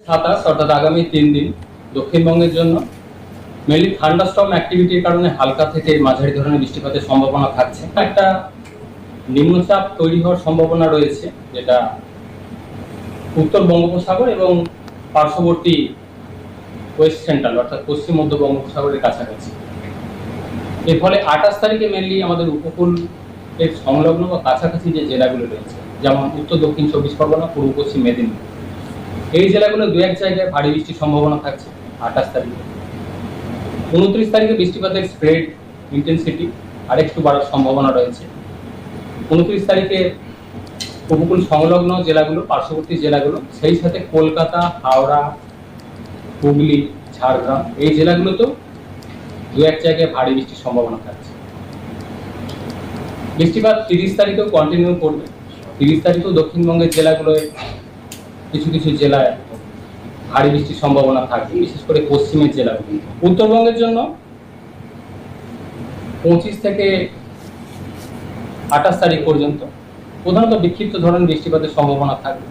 27 অর্থাৎ আগামী 3 দিন দক্ষিণবঙ্গের জন্য মেনলি থান্ডারস্টর্ম অ্যাক্টিভিটির কারণে হালকা থেকে মাঝারি ধরনের বৃষ্টিপাতের সম্ভাবনা থাকছে। একটা নিম্নচাপ তৈরি হওয়ার সম্ভাবনা রয়েছে, যেটা উত্তর বঙ্গোপসাগর এবং পার্শ্ববর্তী ওয়েস্ট সেন্ট্রাল অর্থাৎ পশ্চিম মধ্য বঙ্গোপসাগরের কাছাকাছি। এর ফলে 28 তারিখে মেনলি আমাদের উপকূল এর সংলগ্ন বা কাছাকাছি যে জেলাগুলো রয়েছে, যেমন উত্তর দক্ষিণ 24 পরগনা, পূর্ব পশ্চিম মেদিনীপুর, এই জেলাগুলো দু এক জায়গায় ভারী বৃষ্টির সম্ভাবনা থাকছে 28 তারিখে। 29 তারিখে বৃষ্টিপাতের স্প্রেড ইন্টেন্সিটি আরেকটু বাড়ার সম্ভাবনা রয়েছে। 29 তারিখে উপকূল সংলগ্ন জেলাগুলো, পার্শ্ববর্তী জেলাগুলো, সেই সাথে কলকাতা, হাওড়া, হুগলি, ঝাড়গ্রাম, এই জেলাগুলোতেও দু এক জায়গায় ভারী বৃষ্টির সম্ভাবনা থাকছে। বৃষ্টিপাত 30 তারিখেও কন্টিনিউ করবে। 30 তারিখেও দক্ষিণবঙ্গের জেলাগুলোয় কিছু কিছু জেলায় ভারী বৃষ্টির সম্ভাবনা থাকবে, বিশেষ করে পশ্চিমের জেলাগুলো। উত্তরবঙ্গের জন্য 25 থেকে 28 তারিখ পর্যন্ত প্রধানত বিক্ষিপ্ত ধরনের বৃষ্টিপাতের সম্ভাবনা থাকবে।